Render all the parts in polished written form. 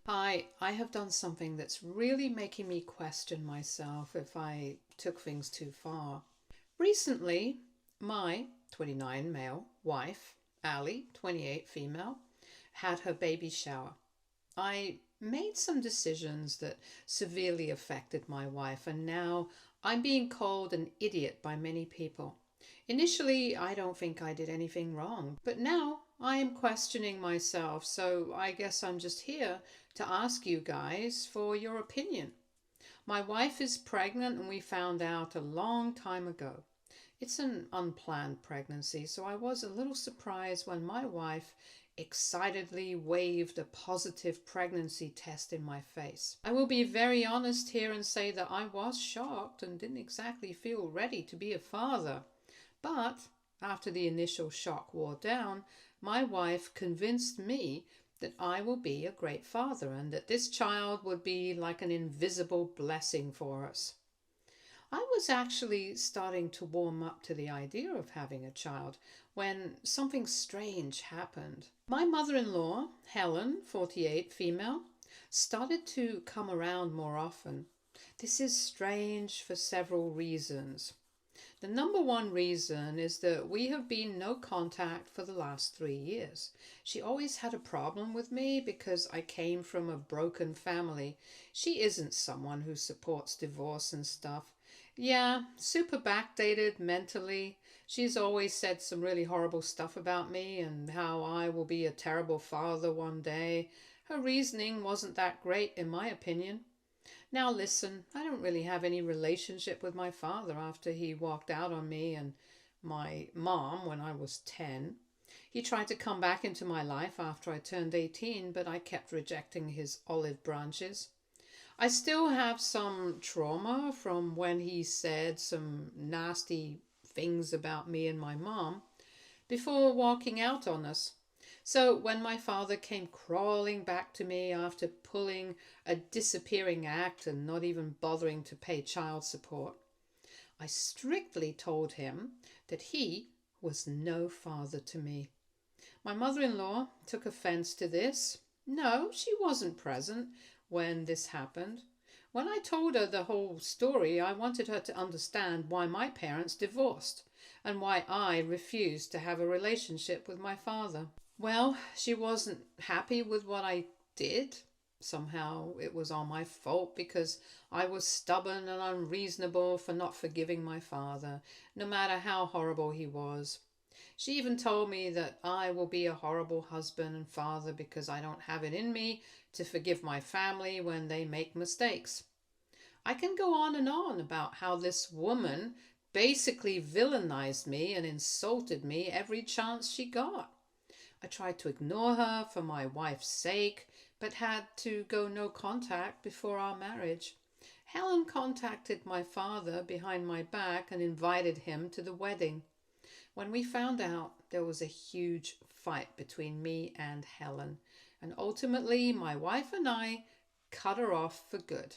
I have done something that's really making me question myself if I took things too far. Recently, my 29 male wife, Ali, 28 female, had her baby shower. I made some decisions that severely affected my wife, and now I'm being called an idiot by many people. Initially, I don't think I did anything wrong, but now I am questioning myself, so I guess I'm just here to ask you guys for your opinion. My wife is pregnant, and we found out a long time ago. It's an unplanned pregnancy, so I was a little surprised when my wife excitedly waved a positive pregnancy test in my face. I will be very honest here and say that I was shocked and didn't exactly feel ready to be a father. But after the initial shock wore down, my wife convinced me that I will be a great father and that this child would be like an invisible blessing for us. I was actually starting to warm up to the idea of having a child when something strange happened. My mother in law, Helen, 48, female, started to come around more often. This is strange for several reasons. The number one reason is that we have been no contact for the last 3 years. She always had a problem with me because I came from a broken family. She isn't someone who supports divorce and stuff. Yeah, super backdated mentally. She's always said some really horrible stuff about me and how I will be a terrible father one day. Her reasoning wasn't that great, in my opinion. Now listen, I don't really have any relationship with my father after he walked out on me and my mom when I was 10. He tried to come back into my life after I turned 18, but I kept rejecting his olive branches. I still have some trauma from when he said some nasty things about me and my mom before walking out on us. So when my father came crawling back to me after pulling a disappearing act and not even bothering to pay child support, I strictly told him that he was no father to me. My mother-in-law took offense to this. No, she wasn't present when this happened. When I told her the whole story, I wanted her to understand why my parents divorced and why I refused to have a relationship with my father. Well, she wasn't happy with what I did. Somehow it was all my fault because I was stubborn and unreasonable for not forgiving my father, no matter how horrible he was. She even told me that I will be a horrible husband and father because I don't have it in me to forgive my family when they make mistakes. I can go on about how this woman basically villainized me and insulted me every chance she got. I tried to ignore her for my wife's sake, but had to go no contact before our marriage. Helen contacted my father behind my back and invited him to the wedding. When we found out, there was a huge fight between me and Helen, and ultimately my wife and I cut her off for good.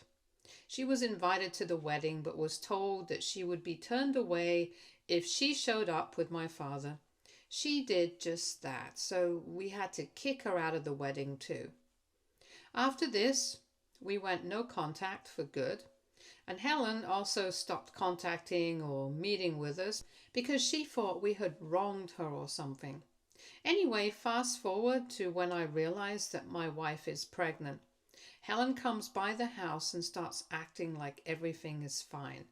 She was invited to the wedding but was told that she would be turned away if she showed up with my father. She did just that, so we had to kick her out of the wedding too. After this, we went no contact for good, and Helen also stopped contacting or meeting with us because she thought we had wronged her or something. Anyway, fast forward to when I realized that my wife is pregnant. Helen comes by the house and starts acting like everything is fine.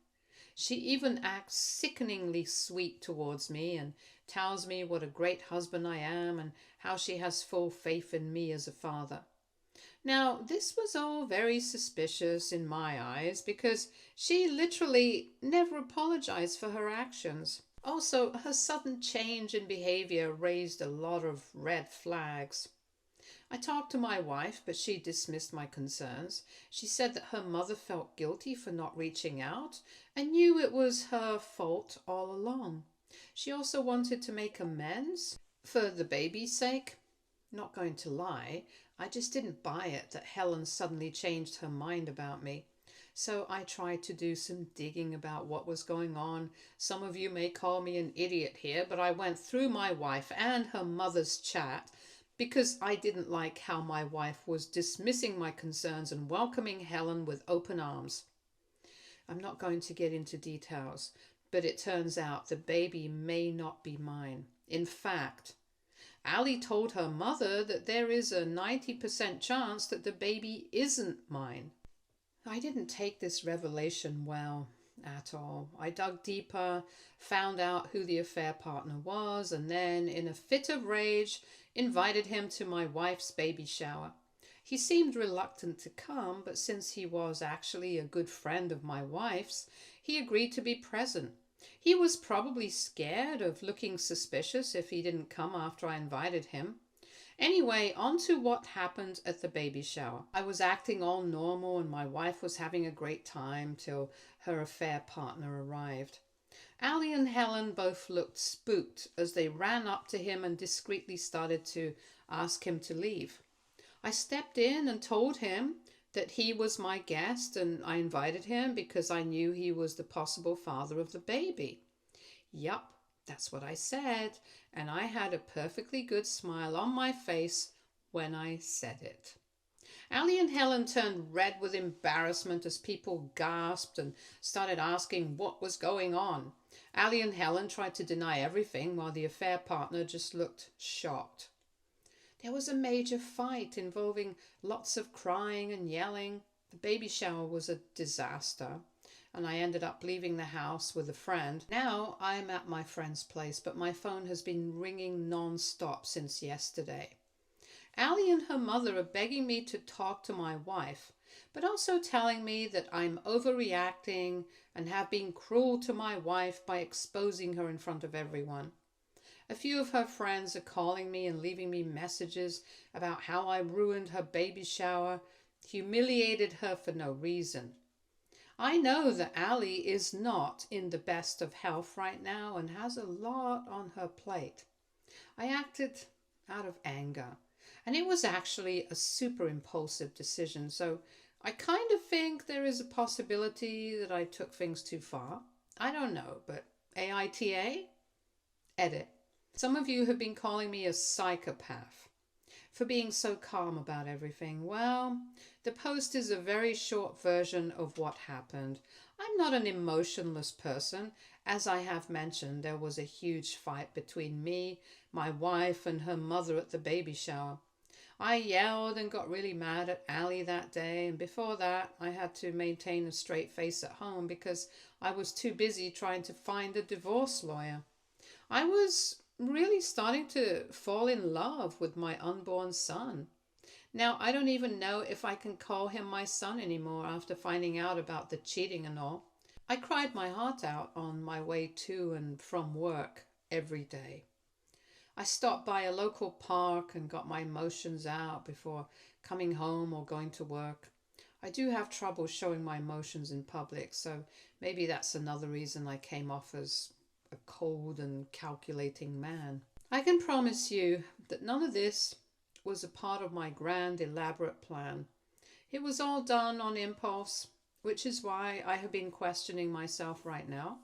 She even acts sickeningly sweet towards me and tells me what a great husband I am and how she has full faith in me as a father. Now, this was all very suspicious in my eyes because she literally never apologized for her actions. Also, her sudden change in behavior raised a lot of red flags. I talked to my wife, but she dismissed my concerns. She said that her mother felt guilty for not reaching out and knew it was her fault all along. She also wanted to make amends for the baby's sake. Not going to lie, I just didn't buy it that Helen suddenly changed her mind about me. So I tried to do some digging about what was going on. Some of you may call me an idiot here, but I went through my wife and her mother's chat because I didn't like how my wife was dismissing my concerns and welcoming Helen with open arms. I'm not going to get into details, but it turns out the baby may not be mine. In fact, Ali told her mother that there is a 90% chance that the baby isn't mine. I didn't take this revelation well at all. I dug deeper, found out who the affair partner was, and then, in a fit of rage, invited him to my wife's baby shower. He seemed reluctant to come, but since he was actually a good friend of my wife's, he agreed to be present. He was probably scared of looking suspicious if he didn't come after I invited him. Anyway, on to what happened at the baby shower. I was acting all normal and my wife was having a great time till her affair partner arrived. Ali and Helen both looked spooked as they ran up to him and discreetly started to ask him to leave. I stepped in and told him that he was my guest and I invited him because I knew he was the possible father of the baby. Yup, that's what I said, and I had a perfectly good smile on my face when I said it. Ali and Helen turned red with embarrassment as people gasped and started asking what was going on. Ali and Helen tried to deny everything while the affair partner just looked shocked. There was a major fight involving lots of crying and yelling. The baby shower was a disaster, and I ended up leaving the house with a friend. Now I'm at my friend's place, but my phone has been ringing non-stop since yesterday. Ali and her mother are begging me to talk to my wife, but also telling me that I'm overreacting and have been cruel to my wife by exposing her in front of everyone. A few of her friends are calling me and leaving me messages about how I ruined her baby shower, humiliated her for no reason. I know that Ali is not in the best of health right now and has a lot on her plate. I acted out of anger, and it was actually a super impulsive decision, so I kind of think there is a possibility that I took things too far. I don't know, but AITA? Edit. Some of you have been calling me a psychopath for being so calm about everything. Well, the post is a very short version of what happened. I'm not an emotionless person. As I have mentioned, there was a huge fight between me, my wife, and her mother at the baby shower. I yelled and got really mad at Ali that day, and before that I had to maintain a straight face at home because I was too busy trying to find a divorce lawyer. I was really starting to fall in love with my unborn son. Now, I don't even know if I can call him my son anymore after finding out about the cheating and all. I cried my heart out on my way to and from work every day. I stopped by a local park and got my emotions out before coming home or going to work. I do have trouble showing my emotions in public, so maybe that's another reason I came off as a cold and calculating man. I can promise you that none of this was a part of my grand, elaborate plan. It was all done on impulse, which is why I have been questioning myself right now.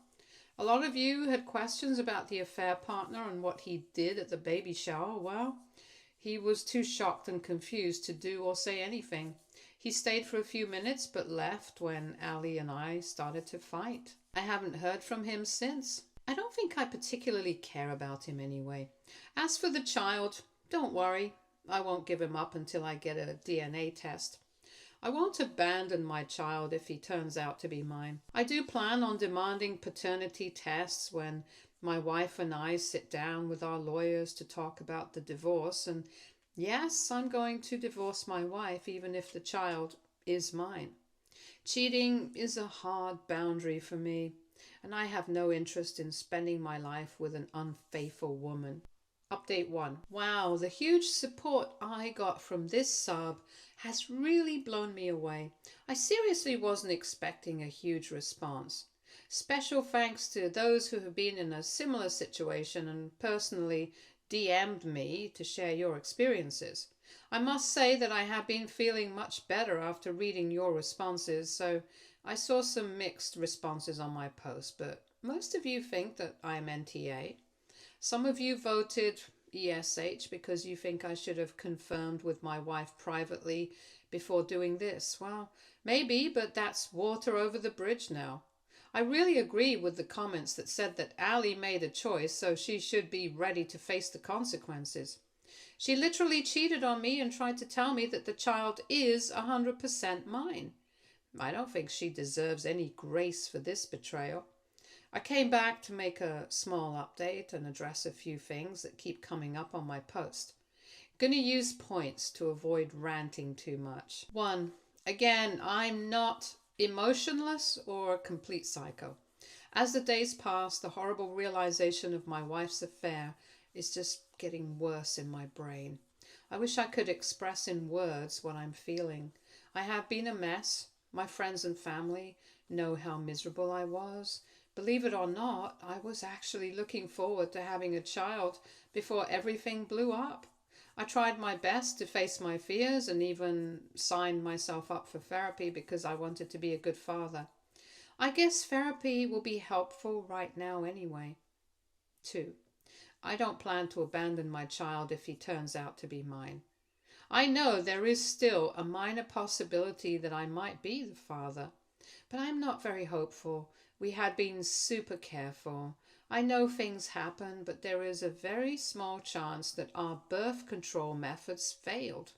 A lot of you had questions about the affair partner and what he did at the baby shower. Well, he was too shocked and confused to do or say anything. He stayed for a few minutes but left when Ali and I started to fight. I haven't heard from him since. I don't think I particularly care about him anyway. As for the child, don't worry. I won't give him up until I get a DNA test. I won't abandon my child if he turns out to be mine. I do plan on demanding paternity tests when my wife and I sit down with our lawyers to talk about the divorce. And yes, I'm going to divorce my wife even if the child is mine. Cheating is a hard boundary for me, and I have no interest in spending my life with an unfaithful woman. Update 1. Wow, the huge support I got from this sub has really blown me away. I seriously wasn't expecting a huge response. Special thanks to those who have been in a similar situation and personally DM'd me to share your experiences. I must say that I have been feeling much better after reading your responses, so I saw some mixed responses on my post, but most of you think that I'm NTA. Some of you voted ESH because you think I should have confirmed with my wife privately before doing this. Well, maybe, but that's water over the bridge now. I really agree with the comments that said that Ali made a choice, so she should be ready to face the consequences. She literally cheated on me and tried to tell me that the child is 100% mine. I don't think she deserves any grace for this betrayal. I came back to make a small update and address a few things that keep coming up on my post. Gonna use points to avoid ranting too much. 1. Again, I'm not emotionless or a complete psycho. As the days pass, the horrible realization of my wife's affair is just getting worse in my brain. I wish I could express in words what I'm feeling. I have been a mess. My friends and family know how miserable I was. Believe it or not, I was actually looking forward to having a child before everything blew up. I tried my best to face my fears and even signed myself up for therapy because I wanted to be a good father. I guess therapy will be helpful right now anyway. 2. I don't plan to abandon my child if he turns out to be mine. I know there is still a minor possibility that I might be the father, but I'm not very hopeful. We had been super careful. I know things happen, but there is a very small chance that our birth control methods failed.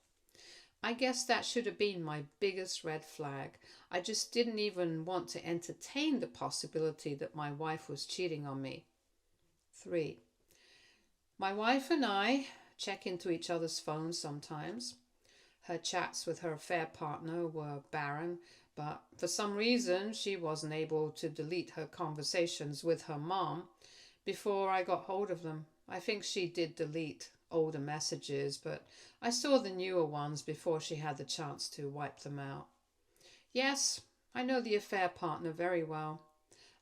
I guess that should have been my biggest red flag. I just didn't even want to entertain the possibility that my wife was cheating on me. 3. My wife and I check into each other's phones sometimes. Her chats with her affair partner were barren, but for some reason she wasn't able to delete her conversations with her mom before I got hold of them. I think she did delete older messages, but I saw the newer ones before she had the chance to wipe them out. Yes, I know the affair partner very well.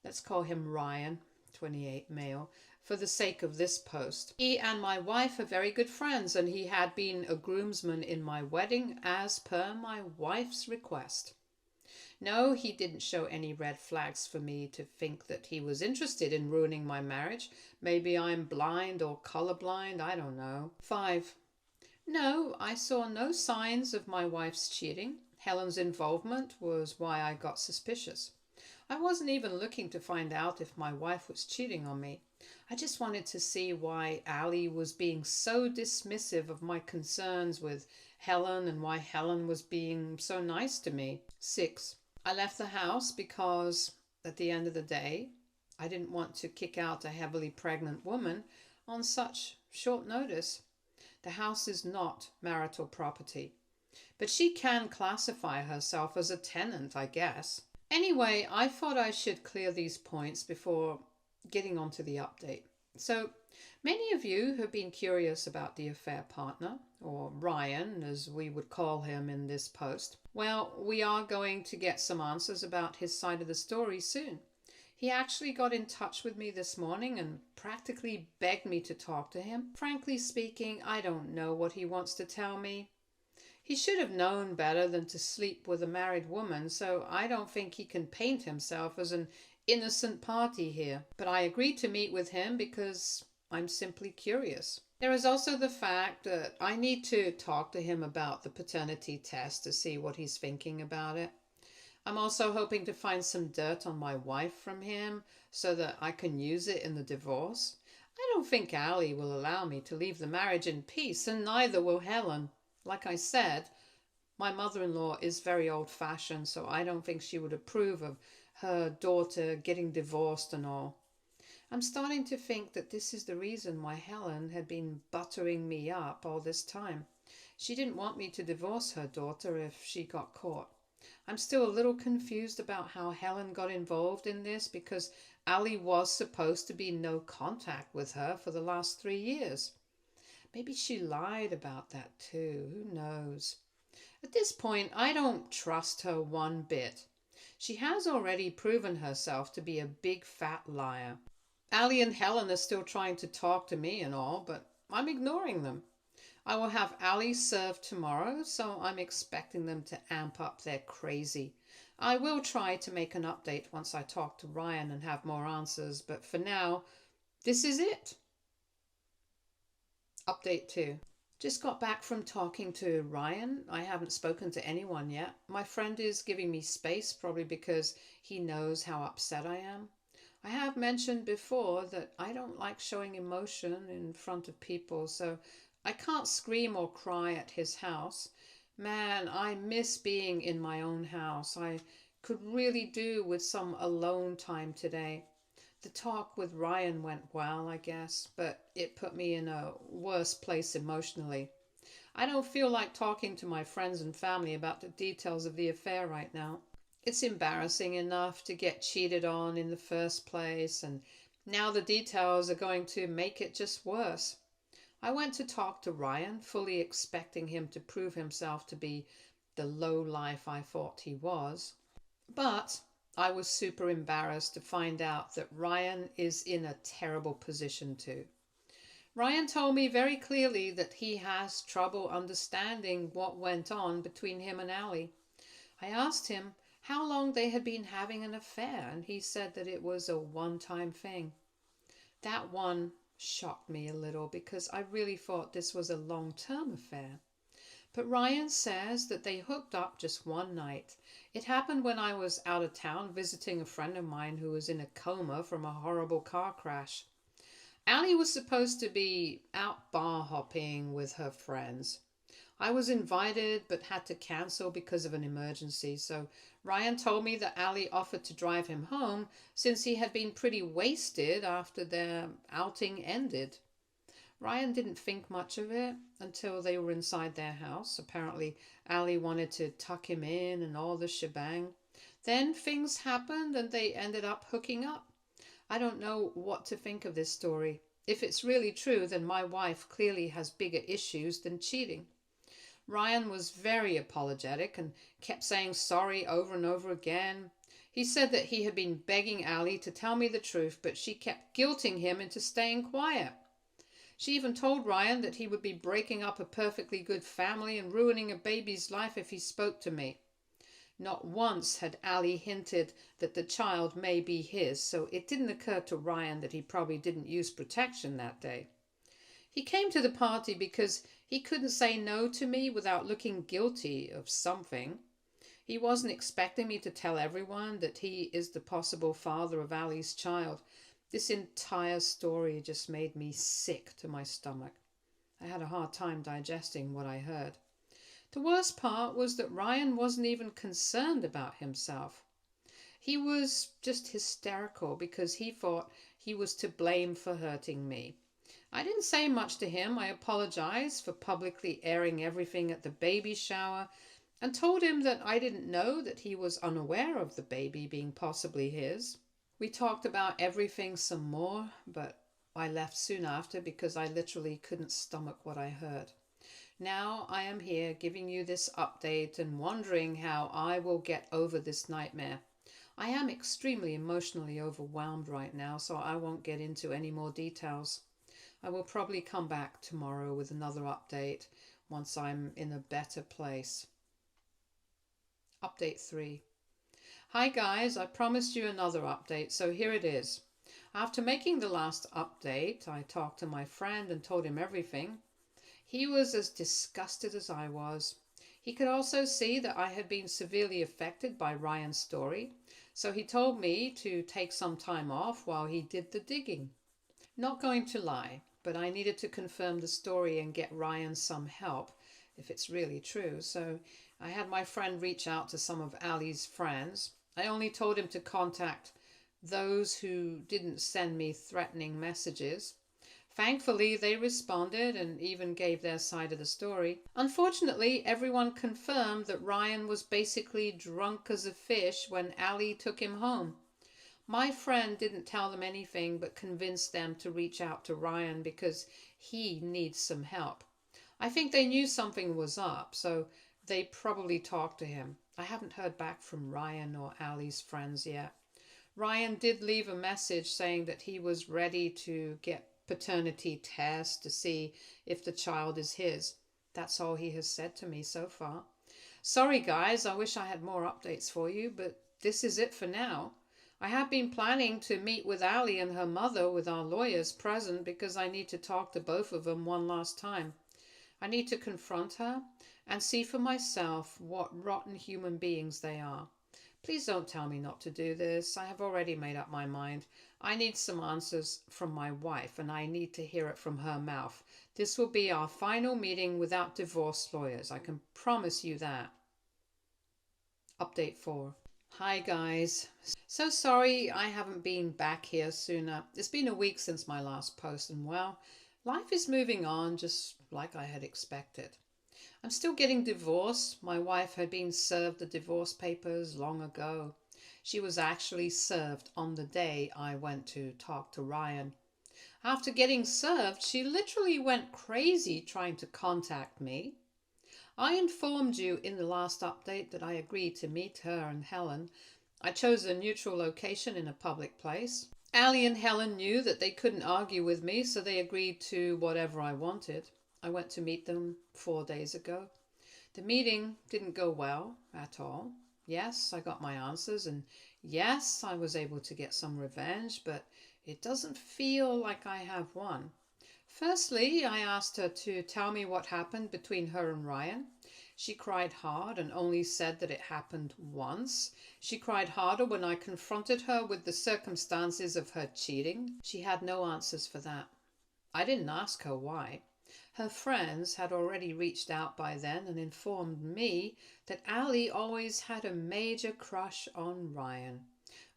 Let's call him Ryan, 28 male, for the sake of this post. He and my wife are very good friends, and he had been a groomsman in my wedding as per my wife's request. No, he didn't show any red flags for me to think that he was interested in ruining my marriage. Maybe I'm blind or colorblind, I don't know. 5. No, I saw no signs of my wife's cheating. Helen's involvement was why I got suspicious. I wasn't even looking to find out if my wife was cheating on me. I just wanted to see why Ali was being so dismissive of my concerns with Helen and why Helen was being so nice to me. 6. I left the house because, at the end of the day, I didn't want to kick out a heavily pregnant woman on such short notice. The house is not marital property, but she can classify herself as a tenant, I guess. Anyway, I thought I should clear these points before getting on to the update. So, many of you have been curious about the affair partner, or Ryan, as we would call him in this post. Well, we are going to get some answers about his side of the story soon. He actually got in touch with me this morning and practically begged me to talk to him. Frankly speaking, I don't know what he wants to tell me. He should have known better than to sleep with a married woman, so I don't think he can paint himself as an innocent party here. But I agreed to meet with him because I'm simply curious. There is also the fact that I need to talk to him about the paternity test to see what he's thinking about it. I'm also hoping to find some dirt on my wife from him so that I can use it in the divorce. I don't think Ali will allow me to leave the marriage in peace, and neither will Helen. Like I said, my mother-in-law is very old-fashioned, so I don't think she would approve of her daughter getting divorced and all. I'm starting to think that this is the reason why Helen had been buttering me up all this time. She didn't want me to divorce her daughter if she got caught. I'm still a little confused about how Helen got involved in this because Ali was supposed to be no contact with her for the last 3 years. Maybe she lied about that too, who knows? At this point, I don't trust her one bit. She has already proven herself to be a big fat liar. Ali and Helen are still trying to talk to me and all, but I'm ignoring them. I will have Ali served tomorrow, so I'm expecting them to amp up their crazy. I will try to make an update once I talk to Ryan and have more answers, but for now, this is it. Update 2. Just got back from talking to Ryan. I haven't spoken to anyone yet. My friend is giving me space, probably because he knows how upset I am. I have mentioned before that I don't like showing emotion in front of people, so I can't scream or cry at his house. Man, I miss being in my own house. I could really do with some alone time today. The talk with Ryan went well, I guess, but it put me in a worse place emotionally. I don't feel like talking to my friends and family about the details of the affair right now. It's embarrassing enough to get cheated on in the first place, and now the details are going to make it just worse. I went to talk to Ryan, fully expecting him to prove himself to be the low life I thought he was. But I was super embarrassed to find out that Ryan is in a terrible position too. Ryan told me very clearly that he has trouble understanding what went on between him and Ali. I asked him how long they had been having an affair, and he said that it was a one time thing. That one shocked me a little because I really thought this was a long term affair. But Ryan says that they hooked up just one night. It happened when I was out of town visiting a friend of mine who was in a coma from a horrible car crash. Ali was supposed to be out bar hopping with her friends. I was invited but had to cancel because of an emergency, so Ryan told me that Ali offered to drive him home since he had been pretty wasted after their outing ended. Ryan didn't think much of it until they were inside their house. Apparently, Ali wanted to tuck him in and all the shebang. Then things happened and they ended up hooking up. I don't know what to think of this story. If it's really true, then my wife clearly has bigger issues than cheating. Ryan was very apologetic and kept saying sorry over and over again. He said that he had been begging Ali to tell me the truth, but she kept guilting him into staying quiet. She even told Ryan that he would be breaking up a perfectly good family and ruining a baby's life if he spoke to me. Not once had Ali hinted that the child may be his, so it didn't occur to Ryan that he probably didn't use protection that day. He came to the party because he couldn't say no to me without looking guilty of something. He wasn't expecting me to tell everyone that he is the possible father of Ali's child. This entire story just made me sick to my stomach. I had a hard time digesting what I heard. The worst part was that Ryan wasn't even concerned about himself. He was just hysterical because he thought he was to blame for hurting me. I didn't say much to him. I apologized for publicly airing everything at the baby shower and told him that I didn't know that he was unaware of the baby being possibly his. We talked about everything some more, but I left soon after because I literally couldn't stomach what I heard. Now I am here giving you this update and wondering how I will get over this nightmare. I am extremely emotionally overwhelmed right now, so I won't get into any more details. I will probably come back tomorrow with another update once I'm in a better place. Update 3. Hi guys, I promised you another update, so here it is. After making the last update, I talked to my friend and told him everything. He was as disgusted as I was. He could also see that I had been severely affected by Ryan's story, so he told me to take some time off while he did the digging. Not going to lie, but I needed to confirm the story and get Ryan some help if it's really true, so I had my friend reach out to some of Ali's friends. I only told him to contact those who didn't send me threatening messages. Thankfully, they responded and even gave their side of the story. Unfortunately, everyone confirmed that Ryan was basically drunk as a fish when Ali took him home. My friend didn't tell them anything but convinced them to reach out to Ryan because he needs some help. I think they knew something was up, so they probably talked to him. I haven't heard back from Ryan or Ali's friends yet. Ryan did leave a message saying that he was ready to get paternity tests to see if the child is his. That's all he has said to me so far. Sorry guys, I wish I had more updates for you, but this is it for now. I have been planning to meet with Ali and her mother with our lawyers present because I need to talk to both of them one last time. I need to confront her and see for myself what rotten human beings they are. Please don't tell me not to do this. I have already made up my mind. I need some answers from my wife, and I need to hear it from her mouth. This will be our final meeting without divorce lawyers. I can promise you that. Update 4. Hi guys. So sorry I haven't been back here sooner. It's been a week since my last post, and well, life is moving on just like I had expected. I'm still getting divorced. My wife had been served the divorce papers long ago. She was actually served on the day I went to talk to Ryan. After getting served, she literally went crazy trying to contact me. I informed you in the last update that I agreed to meet her and Helen. I chose a neutral location in a public place. Ali and Helen knew that they couldn't argue with me, so they agreed to whatever I wanted. I went to meet them 4 days ago. The meeting didn't go well at all. Yes, I got my answers, and yes, I was able to get some revenge, but it doesn't feel like I have won. Firstly, I asked her to tell me what happened between her and Ryan. She cried hard and only said that it happened once. She cried harder when I confronted her with the circumstances of her cheating. She had no answers for that. I didn't ask her why. Her friends had already reached out by then and informed me that Ali always had a major crush on Ryan,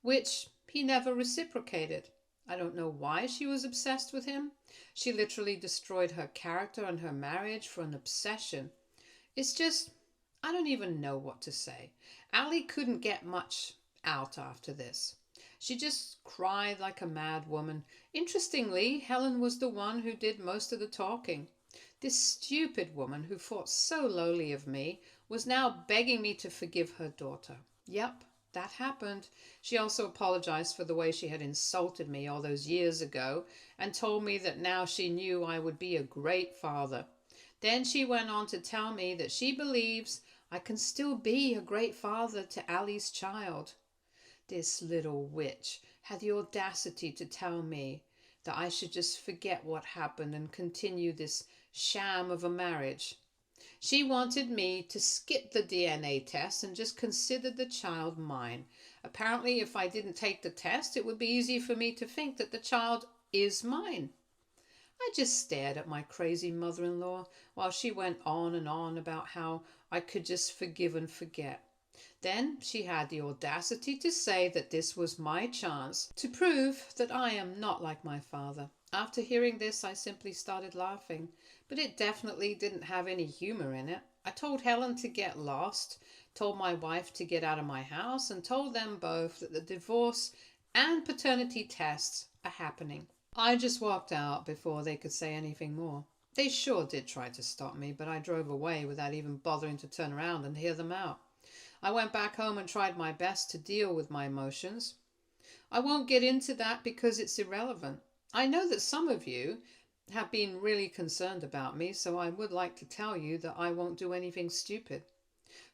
which he never reciprocated. I don't know why she was obsessed with him. She literally destroyed her character and her marriage for an obsession. It's just, I don't even know what to say. Ali couldn't get much out after this. She just cried like a mad woman. Interestingly, Helen was the one who did most of the talking. This stupid woman who thought so lowly of me was now begging me to forgive her daughter. Yep, that happened. She also apologized for the way she had insulted me all those years ago and told me that now she knew I would be a great father. Then she went on to tell me that she believes I can still be a great father to Ali's child. This little witch had the audacity to tell me that I should just forget what happened and continue this sham of a marriage. She wanted me to skip the DNA test and just consider the child mine. Apparently, if I didn't take the test, it would be easy for me to think that the child is mine. I just stared at my crazy mother-in-law while she went on and on about how I could just forgive and forget. Then she had the audacity to say that this was my chance to prove that I am not like my father. After hearing this, I simply started laughing, but it definitely didn't have any humor in it. I told Helen to get lost, told my wife to get out of my house, and told them both that the divorce and paternity tests are happening. I just walked out before they could say anything more. They sure did try to stop me, but I drove away without even bothering to turn around and hear them out. I went back home and tried my best to deal with my emotions. I won't get into that because it's irrelevant. I know that some of you have been really concerned about me, so I would like to tell you that I won't do anything stupid.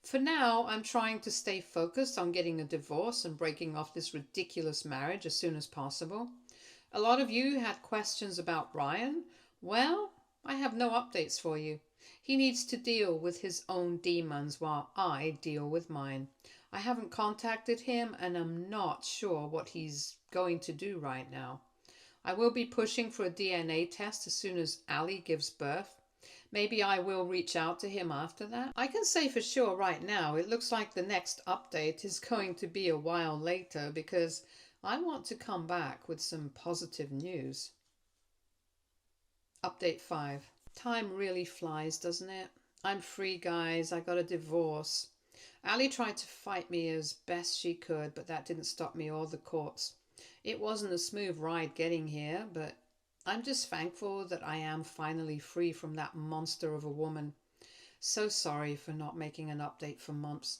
For now, I'm trying to stay focused on getting a divorce and breaking off this ridiculous marriage as soon as possible. A lot of you had questions about Ryan. Well, I have no updates for you. He needs to deal with his own demons while I deal with mine. I haven't contacted him and I'm not sure what he's going to do right now. I will be pushing for a DNA test as soon as Ali gives birth. Maybe I will reach out to him after that. I can say for sure right now it looks like the next update is going to be a while later because I want to come back with some positive news. Update 5. Time really flies, doesn't it? I'm free, guys. I got a divorce. Ali tried to fight me as best she could, but that didn't stop me or the courts. It wasn't a smooth ride getting here, but I'm just thankful that I am finally free from that monster of a woman. So sorry for not making an update for months.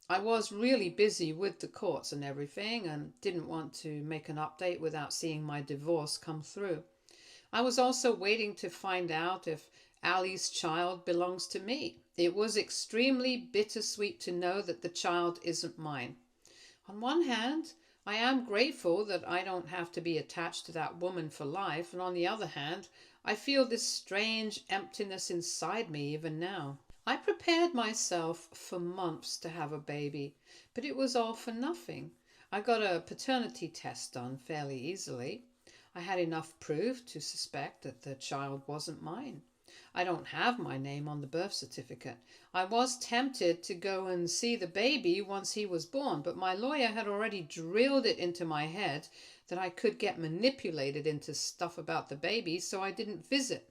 I was really busy with the courts and everything and didn't want to make an update without seeing my divorce come through. I was also waiting to find out if Ali's child belongs to me. It was extremely bittersweet to know that the child isn't mine. On one hand, I am grateful that I don't have to be attached to that woman for life, and on the other hand, I feel this strange emptiness inside me even now. I prepared myself for months to have a baby, but it was all for nothing. I got a paternity test done fairly easily. I had enough proof to suspect that the child wasn't mine. I don't have my name on the birth certificate. I was tempted to go and see the baby once he was born, but my lawyer had already drilled it into my head that I could get manipulated into stuff about the baby, so I didn't visit.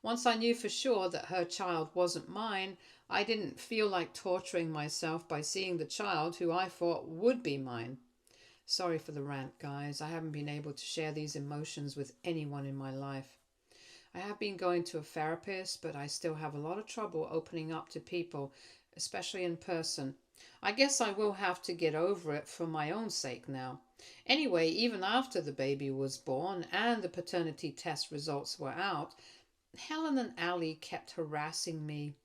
Once I knew for sure that her child wasn't mine, I didn't feel like torturing myself by seeing the child who I thought would be mine. Sorry for the rant, guys. I haven't been able to share these emotions with anyone in my life. I have been going to a therapist, but I still have a lot of trouble opening up to people, especially in person. I guess I will have to get over it for my own sake now. Anyway, even after the baby was born and the paternity test results were out, Helen and Ali kept harassing me,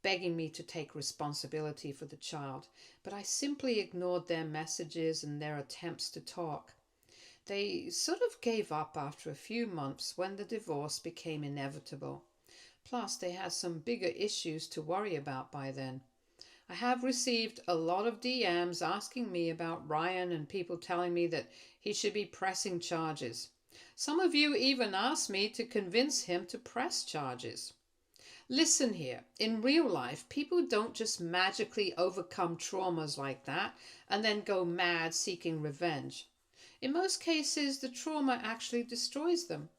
begging me to take responsibility for the child, but I simply ignored their messages and their attempts to talk. They sort of gave up after a few months when the divorce became inevitable. Plus, they had some bigger issues to worry about by then. I have received a lot of DMs asking me about Ryan and people telling me that he should be pressing charges. Some of you even asked me to convince him to press charges. Listen here, in real life, people don't just magically overcome traumas like that and then go mad seeking revenge. In most cases, the trauma actually destroys them.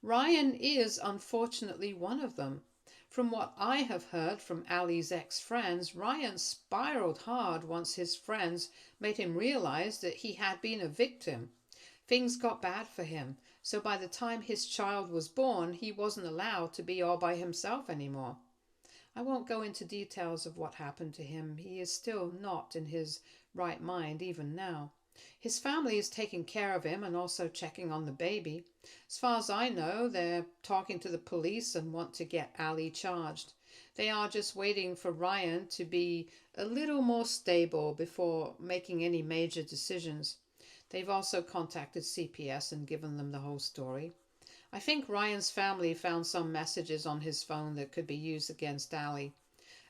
Ryan is unfortunately one of them. From what I have heard from Ali's ex-friends, Ryan spiraled hard once his friends made him realize that he had been a victim. Things got bad for him, so by the time his child was born, he wasn't allowed to be all by himself anymore. I won't go into details of what happened to him. He is still not in his right mind even now. His family is taking care of him and also checking on the baby. As far as I know, they're talking to the police and want to get Ali charged. They are just waiting for Ryan to be a little more stable before making any major decisions. They've also contacted CPS and given them the whole story. I think Ryan's family found some messages on his phone that could be used against Ali.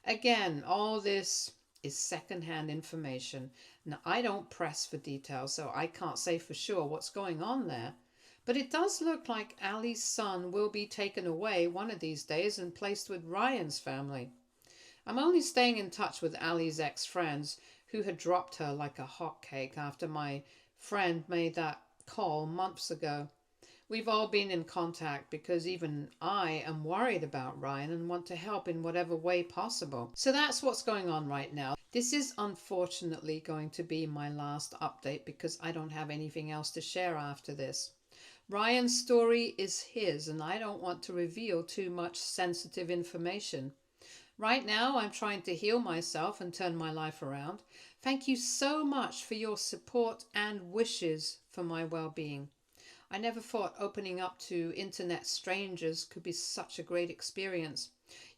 Again, all this is second-hand information. Now, I don't press for details, so I can't say for sure what's going on there. But it does look like Ali's son will be taken away one of these days and placed with Ryan's family. I'm only staying in touch with Ali's ex-friends who had dropped her like a hotcake after my friend made that call months ago. We've all been in contact because even I am worried about Ryan and want to help in whatever way possible. So that's what's going on right now. This is unfortunately going to be my last update because I don't have anything else to share after this. Ryan's story is his and I don't want to reveal too much sensitive information. Right now I'm trying to heal myself and turn my life around. Thank you so much for your support and wishes for my well-being. I never thought opening up to internet strangers could be such a great experience.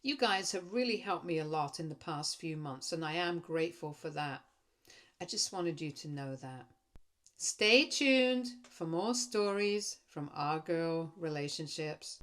You guys have really helped me a lot in the past few months, and I am grateful for that. I just wanted you to know that. Stay tuned for more stories from our girl relationships.